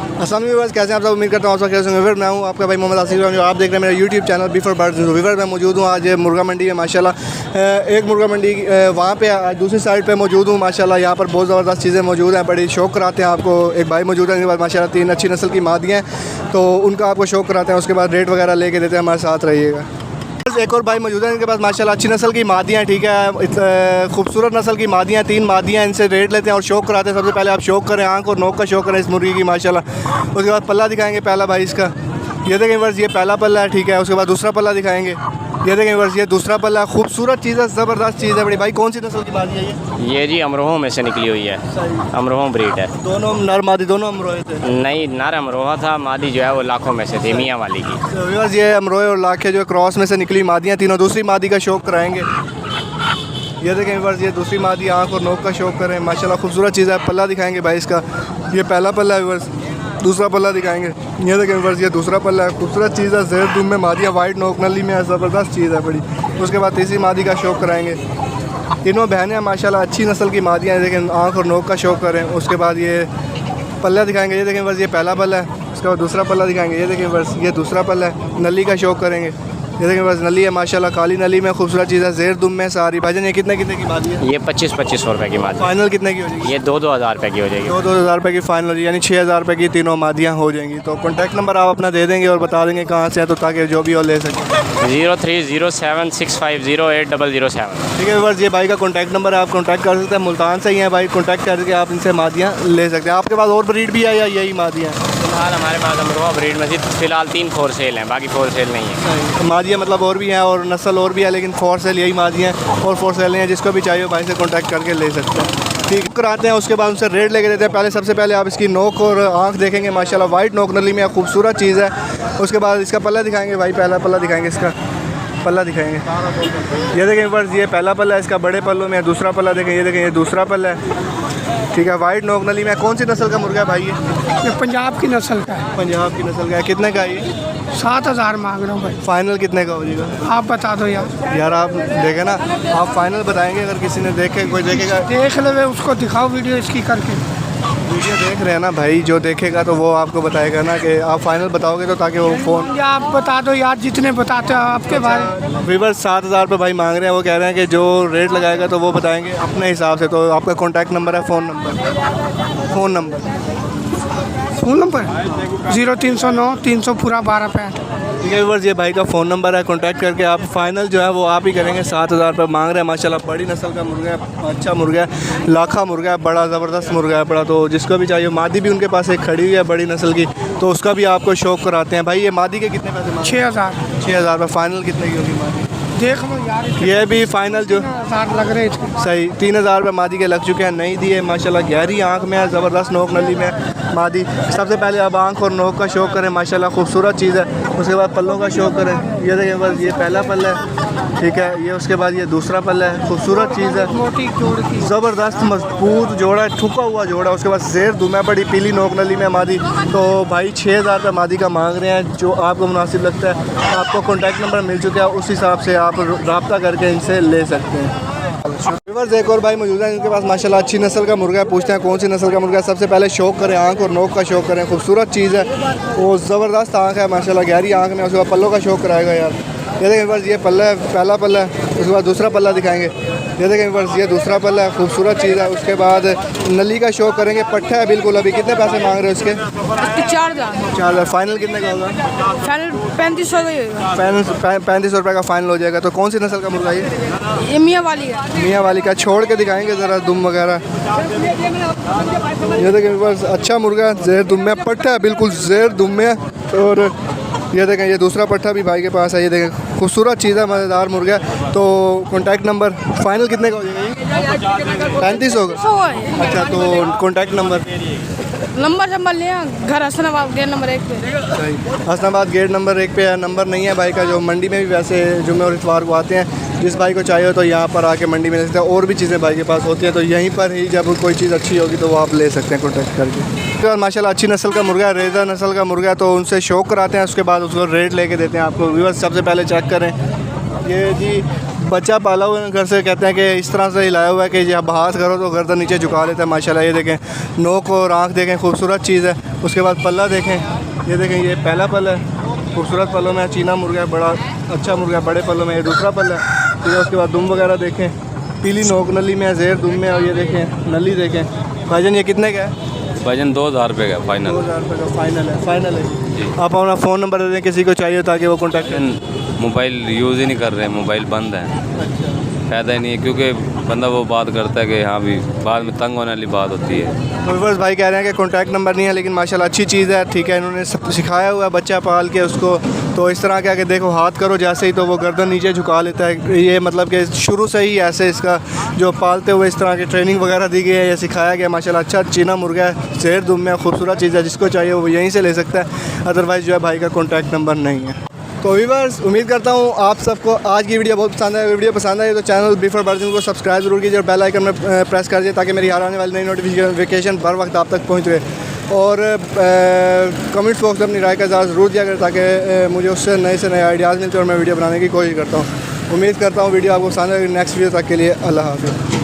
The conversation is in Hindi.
अस्सलाम वालेकुम, कैसे हैं आप सब? उम्मीद करता हूँ आप सब कैसे होंगे। मैं हूँ आपका भाई मोहम्मद आसिफ और आप देख रहे हैं मेरा यूट्यूब चैनल बिफोर बर्ड्स। विवर मैं मौजूद हूँ आज मुर्गा मंडी में माशाल्लाह। एक मुर्गा मंडी वहाँ पे दूसरी साइड पे मौजूद हूँ माशाल्लाह। यहाँ पर बहुत ज़बरदस्त चीज़ें मौजूद हैं, बड़ी शौक कराते हैं आपको। एक भाई मौजूद है, इनके पास माशाल्लाह 3 अच्छी नस्ल की मादियाँ हैं, तो उनका आपको शौक कराते हैं। उसके बाद रेट वगैरह लेके देते हैं, हमारे साथ रहिएगा। एक और भाई मौजूद है, इनके पास माशाल्लाह अच्छी नस्ल की मादियाँ, ठीक है, खूबसूरत नस्ल की मादियाँ, 3 मादियाँ। इनसे रेट लेते हैं और शौक कराते हैं। सबसे पहले आप शौक करें, आँख और नोक का शौक करें इस मुर्गी की माशाल्लाह। उसके बाद पल्ला दिखाएंगे पहला भाई इसका, ये देखें वर्ष, ये पहला पल्ला है, ठीक है। उसके बाद दूसरा पल्ला दिखाएंगे, ये देखें वर्ष, ये दूसरा पल्ला। खूबसूरत चीज़ है, ज़बरदस्त चीज़ है बड़ी। भाई कौन सी नस्ल की मादी है ये जी अमरोह में से निकली हुई है, अमरोह ब्रीड है। दोनों नर मादी दोनों अमरोहे थे? नहीं, नर अमरोहा था, मादी जो है वो लाखों में से थी, मियाँ वाली की। तो व्यूअर्स, ये अमरोहे और लाखे जो क्रॉस में से निकली मादियाँ तीनों। दूसरी मादी का शौक कराएंगे, ये देखें व्यूअर्स, ये दूसरी मादी, आँख और नोक का शौक करें माशाल्लाह। खूबसूरत चीज़ है। पल्ला दिखाएंगे भाई इसका, ये पहला पल्ला है व्यूअर्स। दूसरा पल्ला दिखाएंगे, ये देखें व्यूअर्स, ये दूसरा पल्ला है। खूबसूरत चीज़ है, ज़ेर दुम में मादियाँ, वाइट नोक नली में है, ज़बरदस्त चीज़ है बड़ी। उसके बाद तीसरी मादी का शौक कराएंगे। तीनों बहनें माशाल्लाह अच्छी नस्ल की मादियाँ हैं, देखें आँख और नोक का शौक करें। उसके बाद ये पल्ला दिखाएंगे, ये देखें बस, ये पहला पल्ला है। उसके बाद दूसरा पल्ला दिखाएंगे, ये देखें बस, ये दूसरा पल्ला है। नली का शौक करेंगे, ये देखें बस, नली है माशाल्लाह, काली नली में, खूबसूरत चीज़ है, ज़ेर दुम में सारी। भाईजान ये कितने की मादी है? ये 2500 रुपये की मादी। फाइनल कितने की हो जाएगी? ये 2-2 हज़ार रुपये की हो जाएगी। 2-2 हज़ार रुपये की फाइनल, यानी 6 हज़ार रुपये की तीनों मादियाँ हो जाएंगी। तो कॉन्टैक्ट नंबर आप अपना दे देंगे और बता देंगे कहाँ से है, तो ताकि जो भी हो ले सकें। 0307650807। ठीक है व्यूअर्स, ये भाई का कॉन्टैक्ट नंबर है, आप कॉन्टैक्ट कर सकते हैं। मुल्तान से ही हैं भाई, कॉन्टैक्ट करके आप इनसे मादियाँ ले सकते हैं। आपके पास और ब्रीड भी है या यही मादियाँ? फिलहाल हमारे पास अमरोहा ब्रीड में फ़िलहाल 3 फोर सेल हैं, बाकी फोर सेल नहीं है। मादियाँ मतलब और भी हैं और नस्ल और भी है, लेकिन फोर सेल यही मादियाँ हैं और फोर सेल नहीं है। जिसको भी चाहिए भाई से कॉन्टैक्ट करके ले सकते हैं। ठीक कराते हैं, उसके बाद उनसे रेट लेके देते हैं। पहले सबसे पहले आप इसकी नोक और आँख देखेंगे माशाल्लाह, वाइट नोक नली में, खूबसूरत चीज़ है। उसके बाद इसका पल्ला दिखाएंगे भाई, पहला पल्ला दिखाएंगे, इसका पल्ला दिखाएंगे, ये देखें बस, ये पहला पल्ला है इसका बड़े पल्लों में। दूसरा पल्ला देखें, ये देखें, ये दूसरा पल्ला है, ठीक है। वाइट नोक नली में। कौन सी नस्ल का मुर्गा है भाई ये पंजाब की नस्ल का है। पंजाब की नस्ल का है। कितने का है ये? 7,000 मांग रहा हूँ भाई। फाइनल कितने का हो जाएगा? आप बता दो यार। यार आप देखें ना, आप फाइनल बताएंगे। अगर किसी ने देखे, कोई देखेगा, देख ले, उसको दिखाओ वीडियो इसकी करके। वीडियो देख रहे हैं ना भाई, जो देखेगा तो वो आपको बताएगा ना कि आप फाइनल बताओगे, तो ताकि वो फ़ोन। या आप बता दो यार, जितने बताते हो आपके बारे। वीवर 7,000 रुपये भाई मांग रहे हैं। वो कह रहे हैं कि जो रेट लगाएगा तो वो बताएंगे अपने हिसाब से। तो आपका कॉन्टैक्ट नंबर है, फ़ोन नंबर 0309 300 पूरा 1265। ठीक है व्यूअर्स, ये भाई का फ़ोन नंबर है। कॉन्टैक्ट करके आप फाइनल जो है वो आप ही करेंगे। 7,000 रुपये मांग रहे हैं माशाल्लाह। बड़ी नस्ल का मुर्गा है, अच्छा मुर्गा है, लाखा मुर्गा है, बड़ा ज़बरदस्त मुर्गा है बड़ा। तो जिसको भी चाहिए, मादी भी उनके पास एक खड़ी हुई है बड़ी नस्ल की, तो उसका भी आपको शौक कराते हैं। भाई ये मादी के कितने पैसे मांग? 6,000। 6,000 रुपये। फाइनल कितने की होगी मादी? देख लो यार, ये भी फाइनल जो 3,000 लग रहे हैं। सही 3,000 रुपये मादी के लग चुके हैं, नहीं दिए माशाल्लाह। गहरी आँख में है, ज़बरदस्त नोक नली में मादी। सबसे पहले आप आँख और नोक का शौक करें माशाल्लाह, खूबसूरत चीज़ है। उसके बाद पल्लों का शौक करें, ये देखें बस, ये पहला पल्ला है, ठीक है। ये उसके बाद ये दूसरा पल्ला है, खूबसूरत चीज़ है, मोटी जोड़ की, ज़बरदस्त मजबूत जोड़ा है, ठुका हुआ जोड़ा। उसके बाद ज़ेर दुमा पड़ी, पीली नोक नली में मादी। तो भाई 6,000 रुपये मादी का मांग रहे हैं, जो आपको मुनासिब लगता है। आपको कॉन्टैक्ट नंबर मिल चुका है, उस हिसाब से आप रब्ता करके इनसे ले सकते हैं। व्यूअर्स, एक और भाई मौजूद है, इनके पास माशाल्लाह अच्छी नस्ल का मुर्गा है। पूछते हैं कौन सी नस्ल का मुर्गा है। सबसे पहले शौक करें, आँख और नोक का शौक करें। खूबसूरत चीज़ है, वो ज़बरदस्त आँख है माशाल्लाह, गहरी आँख में। उसके बाद पल्लों का शौक कराएगा यार। ये देखें व्यूअर्स, ये पल्ला है, पहला पल्ला है। उसके बाद दूसरा पल्ला दिखाएंगे, ये देखें व्यूअर्स, ये दूसरा पल्ला है, खूबसूरत चीज़ है। उसके बाद नली का शौक करेंगे, पट्टा है बिल्कुल। अभी कितने पैसे मांग रहे हो इसके? 4,000। फाइनल कितने का होगा? फाइनल 3500 फाइनल 3500 रुपये का फाइनल हो जाएगा। तो कौन सी नस्ल का मुर्गा ये मियाँ वाली है। मियाँ वाली का। छोड़ के दिखाएंगे ज़रा दुम वगैरह। ये देखें बस, अच्छा मुर्गा, ज़ेर दुम में, पट्टा है बिल्कुल ज़ेर दुम में। और ये देखें, ये दूसरा पट्टा भी भाई के पास है। ये देखें, खूबसूरत चीज़ है, मज़ेदार मुर्गा। तो कॉन्टैक्ट नंबर फाइनल कितने का हो जाएगा? 35 होगा। अच्छा, तो कॉन्टैक्ट नंबर ले घर हसनाबाद गेट नंबर 1 पे। सही, हसनाबाद गेट नंबर 1 पे है। नंबर नहीं है भाई का, जो मंडी में भी वैसे जुम्मे और इतवार को आते हैं। जिस भाई को चाहिए तो यहाँ पर आके मंडी में ले सकते हैं। और भी चीज़ें भाई के पास होती हैं, तो यहीं पर ही जब कोई चीज़ अच्छी होगी तो वो आप ले सकते हैं कॉन्टैक्ट करके। उसके बाद माशाल्लाह अच्छी नस्ल का मुर्गा है, रेज़ा नस्ल का मुर्गा है, तो उनसे शौक कराते हैं। उसके बाद उसको रेट लेके देते हैं आपको। व्यूअर्स, सबसे पहले चेक करें, ये जी बच्चा पाला हुआ है घर से, कहते हैं कि इस तरह से हिलाया हुआ है कि जब हाथ करो तो गर्दन नीचे झुका लेता है माशाल्लाह। ये देखें नोक और आँख देखें, खूबसूरत चीज़ है। उसके बाद पल्ला देखें, ये देखें ये पहला पल्ला है, खूबसूरत पल्लों में चीना मुर्गा है, बड़ा अच्छा मुर्गा है। बड़े पल्लों में ये दूसरा पल्ला है। ठीक है, उसके बाद दुम वगैरह देखें, पीली नोक नली में है, ज़ेर दुम में। और ये देखें नली देखें। भाईजान ये कितने का है? वजन 2000 रुपये का फाइनल। 2000 रुपये का फाइनल है जी। आप अपना फ़ोन नंबर दे दें किसी को चाहिए ताकि वो कॉन्टैक्ट करें। मोबाइल यूज़ ही नहीं कर रहे हैं, मोबाइल बंद है, फ़ायदा ही नहीं है, क्योंकि बंदा वो बात करता है कि हाँ भी बाद में तंग होने वाली बात होती है। तो बस भाई कह रहे हैं कि कॉन्टैक्ट नंबर नहीं है, लेकिन माशाल्लाह अच्छी चीज़ है। ठीक है, इन्होंने सब सिखाया हुआ है बच्चा पाल के उसको। तो इस तरह क्या कि देखो हाथ करो जैसे ही तो वो गर्दन नीचे झुका लेता है। ये मतलब कि शुरू से ही ऐसे इसका जो पालते हुए इस तरह की ट्रेनिंग वगैरह दी गई है, ये सिखाया गया माशाल्लाह। अच्छा चीना मुर्गा है, ज़ेर दुम में, खूबसूरत चीज़ है। जिसको चाहिए वो यहीं से ले सकता है, अदरवाइज़ जो है भाई का कॉन्टैक्ट नंबर नहीं है। तो व्यूअर्स उम्मीद करता हूँ आप सबको आज की वीडियो बहुत पसंद है। वीडियो पसंद आए तो चैनल बिफोर बर्ड्स को सब्सक्राइब जरूर कीजिए और बेल आइकन में प्रेस कर दीजिए ताकि मेरी हर आने वाली नई नोटिफिकेशन बर वक्त आप तक पहुँच गए। और कमेंट्स बॉक्स में अपनी राय का इज़हार ज़रूर दिया करें ताकि मुझे उससे नए से नए आइडियाज़ मिलते हैं और मैं वीडियो बनाने की कोशिश करता हूँ। उम्मीद करता हूँ वीडियो आपको पसंद है। नेक्स्ट वीडियो तक के लिए अल्लाह हाफ़िज़।